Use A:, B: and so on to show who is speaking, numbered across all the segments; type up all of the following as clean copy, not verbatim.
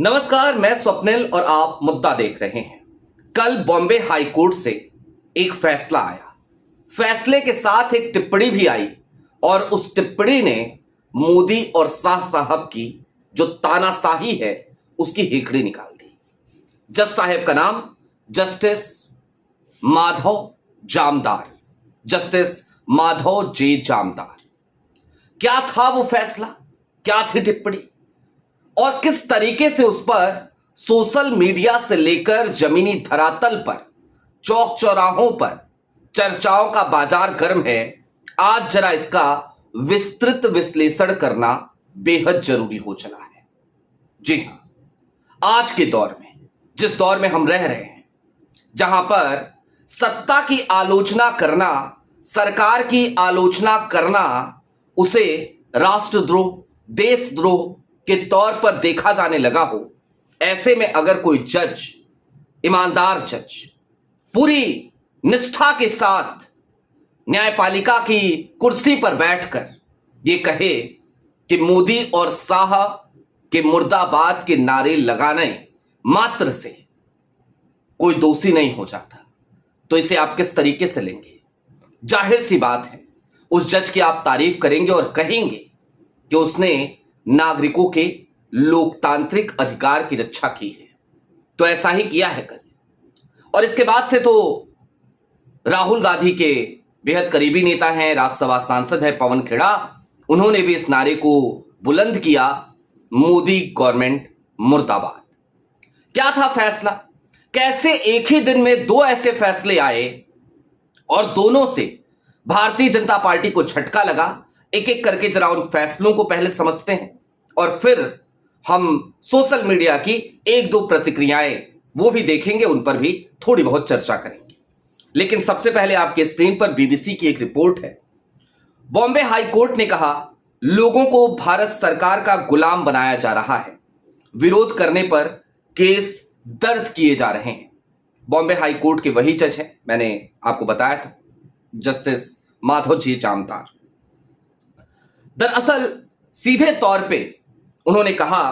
A: नमस्कार, मैं स्वप्निल और आप मुद्दा देख रहे हैं। कल बॉम्बे हाई कोर्ट से एक फैसला आया। फैसले के साथ एक टिप्पणी भी आई और उस टिप्पणी ने मोदी और शाह साहब की जो तानाशाही है उसकी हेकड़ी निकाल दी। जज साहब का नाम जस्टिस माधव जामदार, जस्टिस माधव जे जामदार। क्या था वो फैसला, क्या थी टिप्पणी और किस तरीके से उस पर सोशल मीडिया से लेकर जमीनी धरातल पर, चौक चौराहों पर चर्चाओं का बाजार गर्म है, आज जरा इसका विस्तृत विश्लेषण करना बेहद जरूरी हो चला है। जी हां, आज के दौर में, जिस दौर में हम रह रहे हैं, जहां पर सत्ता की आलोचना करना, सरकार की आलोचना करना उसे राष्ट्रद्रोह, देशद्रोह के तौर पर देखा जाने लगा हो, ऐसे में अगर कोई जज, ईमानदार जज, पूरी निष्ठा के साथ न्यायपालिका की कुर्सी पर बैठकर ये कहे कि मोदी और शाह के मुर्दाबाद के नारे लगाने मात्र से कोई दोषी नहीं हो जाता, तो इसे आप किस तरीके से लेंगे? जाहिर सी बात है, उस जज की आप तारीफ करेंगे और कहेंगे कि उसने नागरिकों के लोकतांत्रिक अधिकार की रक्षा की है। तो ऐसा ही किया है कल। और इसके बाद से तो राहुल गांधी के बेहद करीबी नेता हैं, राज्यसभा सांसद है पवन खेड़ा, उन्होंने भी इस नारे को बुलंद किया, मोदी गवर्नमेंट मुर्दाबाद। क्या था फैसला? कैसे एक ही दिन में दो ऐसे फैसले आए और दोनों से भारतीय जनता पार्टी को झटका लगा? एक एक करके जरा उन फैसलों को पहले समझते हैं और फिर हम सोशल मीडिया की एक दो प्रतिक्रियाएं वो भी देखेंगे, उन पर भी थोड़ी बहुत चर्चा करेंगे। लेकिन सबसे पहले आपके स्क्रीन पर बीबीसी की एक रिपोर्ट है। बॉम्बे हाई कोर्ट ने कहा, लोगों को भारत सरकार का गुलाम बनाया जा रहा है, विरोध करने पर केस दर्ज किए जा रहे हैं। बॉम्बे हाई कोर्ट के वही जज हैं, मैंने आपको बताया था, जस्टिस माधव जी जामदार। दरअसल सीधे तौर पे उन्होंने कहा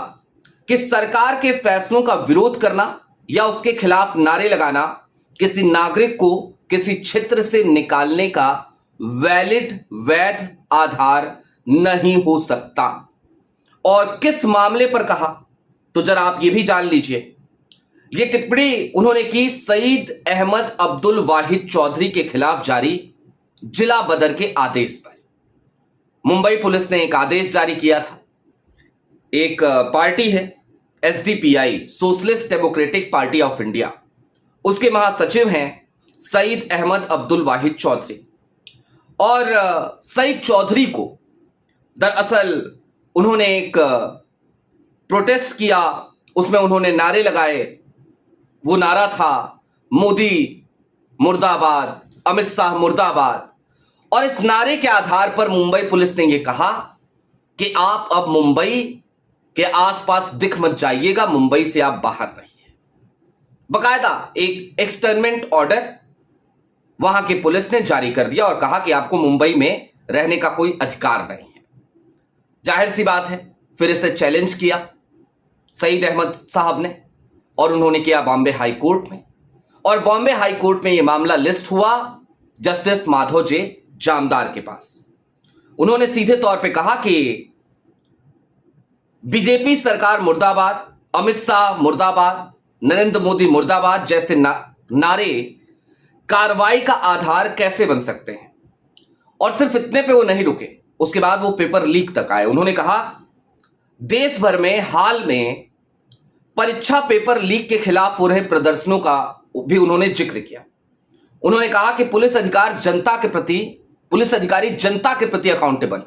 A: कि सरकार के फैसलों का विरोध करना या उसके खिलाफ नारे लगाना किसी नागरिक को किसी क्षेत्र से निकालने का वैध आधार नहीं हो सकता। और किस मामले पर कहा, तो जरा आप ये भी जान लीजिए। ये टिप्पणी उन्होंने की सईद अहमद अब्दुल वाहिद चौधरी के खिलाफ जारी जिला बदर के आदेश पर। मुंबई पुलिस ने एक आदेश जारी किया था। एक पार्टी है SDPI, socialist democratic party of India, उसके महासचिव हैं सईद अहमद अब्दुल वाहिद चौधरी। और सईद चौधरी को दरअसल उन्होंने एक प्रोटेस्ट किया, उसमें उन्होंने नारे लगाए। वो नारा था मोदी मुर्दाबाद, अमित शाह मुर्दाबाद। और इस नारे के आधार पर मुंबई पुलिस ने यह कहा कि आप अब मुंबई के आसपास दिख मत जाइएगा, मुंबई से आप बाहर रहिए। बकायदा एक एक्सटर्नमेंट ऑर्डर वहां की पुलिस ने जारी कर दिया और कहा कि आपको मुंबई में रहने का कोई अधिकार नहीं है। जाहिर सी बात है, फिर इसे चैलेंज किया सईद अहमद साहब ने और उन्होंने किया बॉम्बे हाई कोर्ट में। और बॉम्बे हाई कोर्ट में यह मामला लिस्ट हुआ जस्टिस माधव जे जामदार के पास। उन्होंने सीधे तौर पे कहा कि बीजेपी सरकार मुर्दाबाद, अमित शाह मुर्दाबाद, नरेंद्र मोदी मुर्दाबाद जैसे नारे कार्रवाई का आधार कैसे बन सकते हैं। और सिर्फ इतने पे वो नहीं रुके, उसके बाद वो पेपर लीक तक आए। उन्होंने कहा देश भर में हाल में परीक्षा पेपर लीक के खिलाफ हो रहे प्रदर्शनों का भी उन्होंने जिक्र किया। उन्होंने कहा कि पुलिस अधिकारी जनता के प्रति अकाउंटेबल है,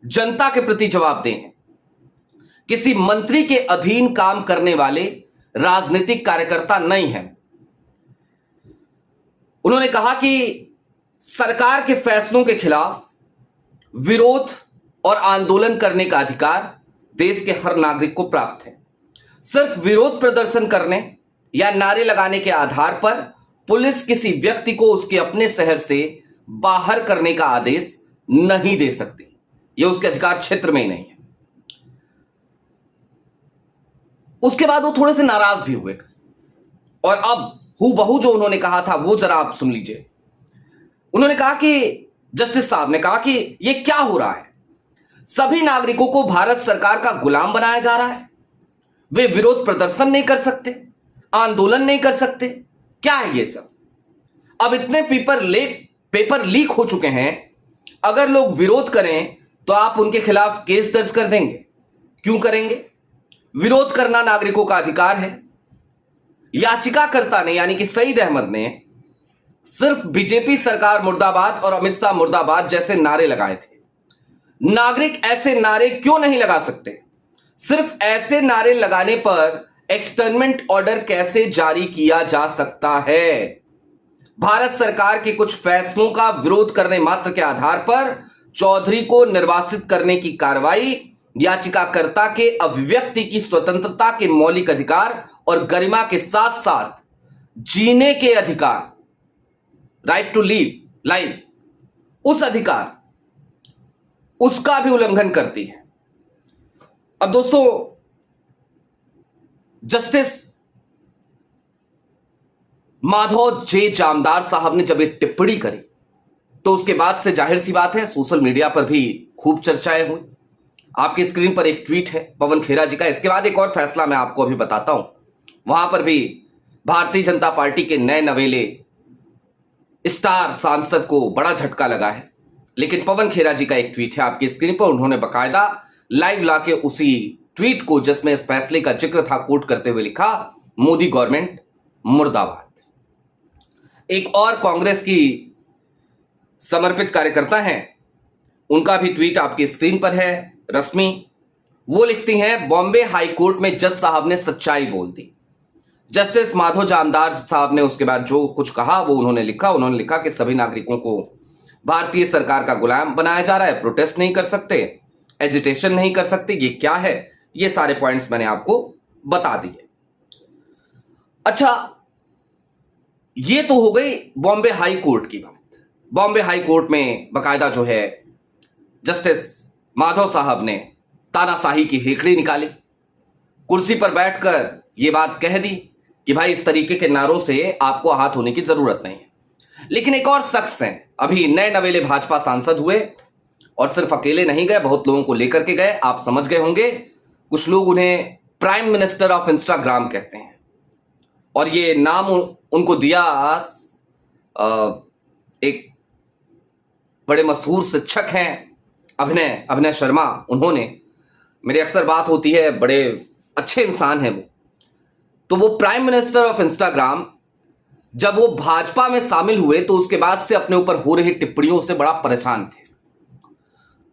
A: जनता के प्रति जवाबदेह हैं, किसी मंत्री के अधीन काम करने वाले राजनीतिक कार्यकर्ता नहीं है। उन्होंने कहा कि सरकार के फैसलों के खिलाफ विरोध और आंदोलन करने का अधिकार देश के हर नागरिक को प्राप्त है। सिर्फ विरोध प्रदर्शन करने या नारे लगाने के आधार पर पुलिस किसी व्यक्ति को उसके अपने शहर से बाहर करने का आदेश नहीं दे सकती। यह उसके अधिकार क्षेत्र में ही नहीं है। उसके बाद वो थोड़े से नाराज भी हुए और अब हूबहू जो उन्होंने कहा था वो जरा आप सुन लीजिए। उन्होंने कहा कि जस्टिस साहब ने कहा कि ये क्या हो रहा है, सभी नागरिकों को भारत सरकार का गुलाम बनाया जा रहा है, वे विरोध प्रदर्शन नहीं कर सकते, आंदोलन नहीं कर सकते, क्या है ये सब। अब इतने पेपर लीक हो चुके हैं, अगर लोग विरोध करें तो आप उनके खिलाफ केस दर्ज कर देंगे। क्यों करेंगे? विरोध करना नागरिकों का अधिकार है। याचिकाकर्ता ने यानी कि सईद अहमद ने सिर्फ बीजेपी सरकार मुर्दाबाद और अमित शाह मुर्दाबाद जैसे नारे लगाए थे। नागरिक ऐसे नारे क्यों नहीं लगा सकते? सिर्फ ऐसे नारे लगाने पर एक्सटर्नमेंट ऑर्डर कैसे जारी किया जा सकता है? भारत सरकार के कुछ फैसलों का विरोध करने मात्र के आधार पर चौधरी को निर्वासित करने की कार्रवाई याचिकाकर्ता के अभिव्यक्ति की स्वतंत्रता के मौलिक अधिकार और गरिमा के साथ साथ जीने के अधिकार, राइट टू लीव लाइफ, उस अधिकार उसका भी उल्लंघन करती है। अब दोस्तों, जस्टिस माधव जे जामदार साहब ने जब ये टिप्पणी करी तो उसके बाद से जाहिर सी बात है सोशल मीडिया पर भी खूब चर्चाएं हुई। आपकी स्क्रीन पर एक ट्वीट है पवन खेरा जी का। इसके बाद एक और फैसला मैं आपको अभी बताता हूं, वहां पर भी भारतीय जनता पार्टी के नए नवेले स्टार सांसद को बड़ा झटका लगा है। लेकिन पवन खेरा जी का एक ट्वीट है आपकी स्क्रीन पर, उन्होंने बकायदा लाइव लाके उसी ट्वीट को जिसमें इस फैसले का जिक्र था कोट करते हुए लिखा, मोदी गवर्नमेंट मुर्दाबाद। एक और कांग्रेस की समर्पित कार्यकर्ता हैं, उनका भी ट्वीट आपकी स्क्रीन पर है, रश्मि। वो लिखती हैं, बॉम्बे हाई कोर्ट में जज साहब ने सच्चाई बोल दी। जस्टिस माधव जामदार साहब ने उसके बाद जो कुछ कहा वो उन्होंने लिखा कि सभी नागरिकों को भारतीय सरकार का गुलाम बनाया जा रहा है, प्रोटेस्ट नहीं कर सकते, एजिटेशन नहीं कर सकते, ये क्या है? ये सारे पॉइंट्स मैंने आपको बता दिए। अच्छा, ये तो हो गई बॉम्बे हाई कोर्ट की बात। बॉम्बे हाई कोर्ट में बकायदा जो है जस्टिस माधव साहब ने तानाशाही की हेकड़ी निकाली, कुर्सी पर बैठकर यह बात कह दी कि भाई इस तरीके के नारों से आपको आहत होने की जरूरत नहीं है। लेकिन एक और शख्स हैं, अभी नए नवेले भाजपा सांसद हुए और सिर्फ अकेले नहीं गए, बहुत लोगों को लेकर के गए। आप समझ गए होंगे, कुछ लोग उन्हें प्राइम मिनिस्टर ऑफ इंस्टाग्राम कहते हैं और ये नाम उनको दिया एक बड़े मशहूर शिक्षक हैं अभिनय शर्मा। उन्होंने, मेरी अक्सर बात होती है, बड़े अच्छे इंसान हैं वो, तो वो प्राइम मिनिस्टर ऑफ इंस्टाग्राम जब वो भाजपा में शामिल हुए तो उसके बाद से अपने ऊपर हो रही टिप्पणियों से बड़ा परेशान थे।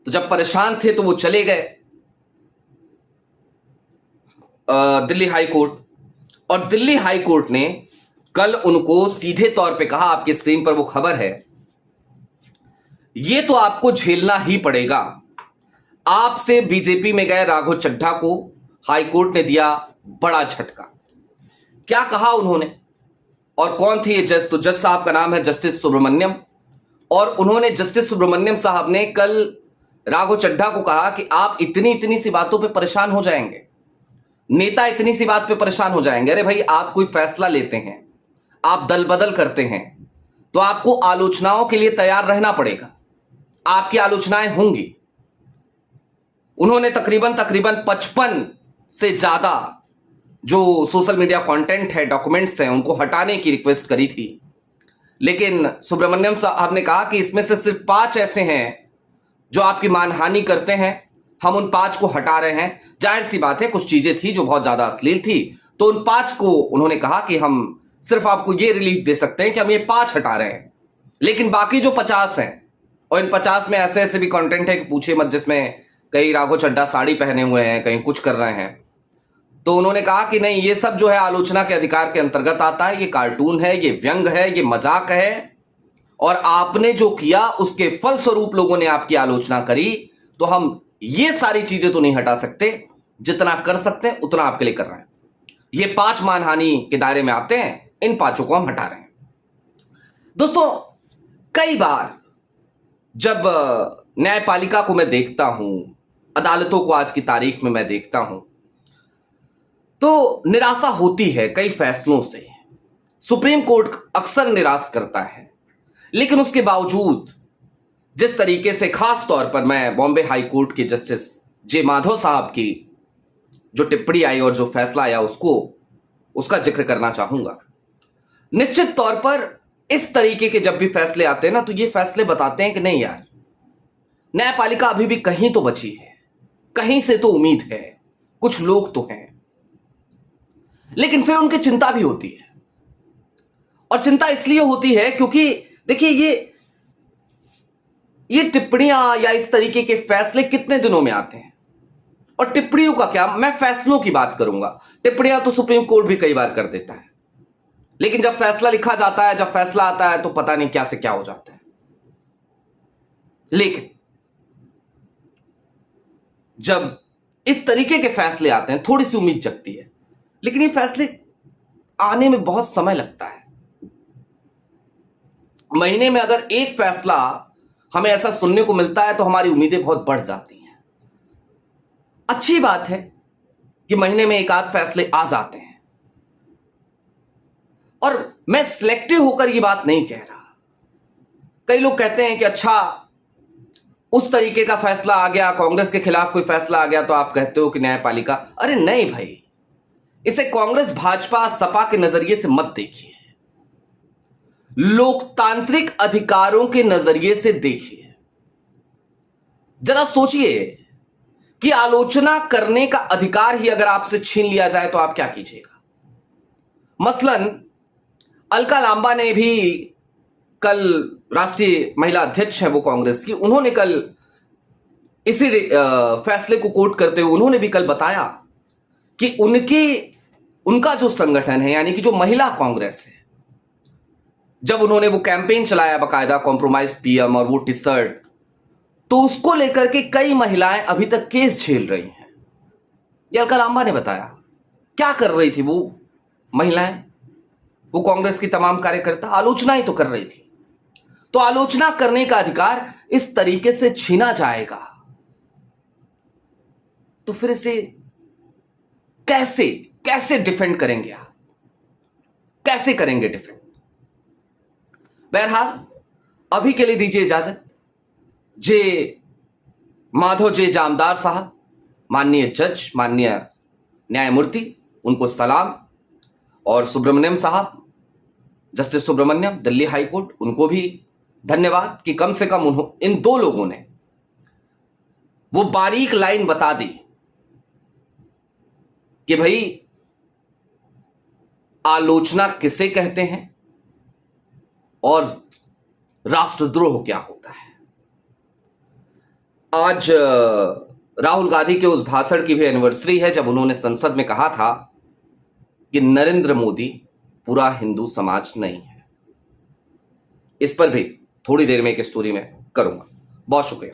A: तो जब परेशान थे तो वो चले गए दिल्ली हाई कोर्ट, और दिल्ली हाई कोर्ट ने कल उनको सीधे तौर पे कहा, आपकी स्क्रीन पर वो खबर है, ये तो आपको झेलना ही पड़ेगा। आपसे बीजेपी में गए राघव चड्ढा को हाई कोर्ट ने दिया बड़ा झटका। क्या कहा उन्होंने और कौन थे ये जज? तो जज साहब का नाम है जस्टिस सुब्रमण्यम, और उन्होंने जस्टिस सुब्रमण्यम साहब ने कल राघव चड्ढा को कहा कि आप इतनी सी बातों पे परेशान हो जाएंगे, नेता इतनी सी बात पे परेशान हो जाएंगे। अरे भाई, आप कोई फैसला लेते हैं, आप दल बदल करते हैं, तो आपको आलोचनाओं के लिए तैयार रहना पड़ेगा, आपकी आलोचनाएं होंगी। उन्होंने तकरीबन 55 से ज्यादा जो सोशल मीडिया कंटेंट है, डॉक्यूमेंट्स हैं, उनको हटाने की रिक्वेस्ट करी थी। लेकिन सुब्रमण्यम साहब ने कहा कि इसमें से सिर्फ 5 ऐसे हैं जो आपकी मानहानि करते हैं, हम उन 5 को हटा रहे हैं। जाहिर सी बात है, कुछ चीजें थी जो बहुत ज्यादा अश्लील थी, तो उन 5 को उन्होंने कहा कि हम सिर्फ आपको ये रिलीफ दे सकते हैं कि हम ये 5 हटा रहे हैं, लेकिन बाकी जो 50 हैं, और इन 50 में ऐसे ऐसे भी कंटेंट है कि पूछे मत, जिसमें कहीं राघव चड्ढा साड़ी पहने हुए हैं, कहीं कुछ कर रहे हैं। तो उन्होंने कहा कि नहीं, ये सब जो है आलोचना के अधिकार के अंतर्गत आता है, ये कार्टून है, ये व्यंग है, ये मजाक है, और आपने जो किया उसके फलस्वरूप लोगों ने आपकी आलोचना करी, तो हम ये सारी चीजें तो नहीं हटा सकते, जितना कर सकते हैं उतना आपके लिए कर रहे हैं। ये 5 मानहानि के दायरे में आते हैं, इन 5 को हम हटा रहे हैं। दोस्तों, कई बार जब न्यायपालिका को मैं देखता हूं, अदालतों को आज की तारीख में मैं देखता हूं, तो निराशा होती है कई फैसलों से। सुप्रीम कोर्ट अक्सर निराश करता है, लेकिन उसके बावजूद जिस तरीके से, खास तौर पर मैं बॉम्बे हाई कोर्ट के जस्टिस जे माधव साहब की जो टिप्पणी आई और जो फैसला आया उसका जिक्र करना चाहूंगा। निश्चित तौर पर इस तरीके के जब भी फैसले आते हैं ना, तो ये फैसले बताते हैं कि नहीं यार, न्यायपालिका अभी भी कहीं तो बची है, कहीं से तो उम्मीद है, कुछ लोग तो हैं। लेकिन फिर उनकी चिंता भी होती है, और चिंता इसलिए होती है क्योंकि देखिए ये टिप्पणियां या इस तरीके के फैसले कितने दिनों में आते हैं। और टिप्पणियों का क्या, मैं फैसलों की बात करूंगा। टिप्पणियां तो सुप्रीम कोर्ट भी कई बार कर देता है, लेकिन जब फैसला लिखा जाता है, जब फैसला आता है, तो पता नहीं क्या से क्या हो जाता है। लेकिन जब इस तरीके के फैसले आते हैं, थोड़ी सी उम्मीद जगती है। लेकिन ये फैसले आने में बहुत समय लगता है। महीने में अगर एक फैसला हमें ऐसा सुनने को मिलता है, तो हमारी उम्मीदें बहुत बढ़ जाती हैं। अच्छी बात है कि महीने में एक आध फैसले आ जाते हैं, और मैं सिलेक्टिव होकर ये बात नहीं कह रहा। कई लोग कहते हैं कि अच्छा, उस तरीके का फैसला आ गया, कांग्रेस के खिलाफ कोई फैसला आ गया, तो आप कहते हो कि न्यायपालिका। अरे नहीं भाई, इसे कांग्रेस भाजपा सपा के नजरिए से मत देखिए, लोकतांत्रिक अधिकारों के नजरिए से देखिए। जरा सोचिए कि आलोचना करने का अधिकार ही अगर आपसे छीन लिया जाए तो आप क्या कीजिएगा। मसलन अलका लांबा ने भी कल, राष्ट्रीय महिला अध्यक्ष है वो कांग्रेस की, उन्होंने कल इसी फैसले को कोट करते हुए उन्होंने भी कल बताया कि उनका जो संगठन है, यानी कि जो महिला कांग्रेस है, जब उन्होंने वो कैंपेन चलाया बाकायदा, कॉम्प्रोमाइज पीएम और वो टी शर्ट, तो उसको लेकर के कई महिलाएं अभी तक केस झेल रही हैं। ये अलका लांबा ने बताया। क्या कर रही थी वो महिलाएं, वो कांग्रेस की तमाम कार्यकर्ता आलोचनाएं तो कर रही थी। तो आलोचना करने का अधिकार इस तरीके से छीना जाएगा, तो फिर इसे कैसे डिफेंड करेंगे आप, कैसे करेंगे डिफेंड। बहरहाल अभी के लिए दीजिए इजाजत। जे माधव जे जामदार साहब, माननीय जज, माननीय न्यायमूर्ति, उनको सलाम। और सुब्रमण्यम साहब, justice Subramanyam, Delhi high court, उनको भी धन्यवाद कि कम से कम इन दो लोगों ने वो बारीक लाइन बता दी कि भाई आलोचना किसे कहते हैं और राष्ट्रद्रोह क्या होता है। आज राहुल गांधी के उस भाषण की भी एनिवर्सरी है जब उन्होंने संसद में कहा था कि नरेंद्र मोदी पूरा हिंदू समाज नहीं है। इस पर भी थोड़ी देर में एक स्टोरी में करूंगा। बहुत शुक्रिया।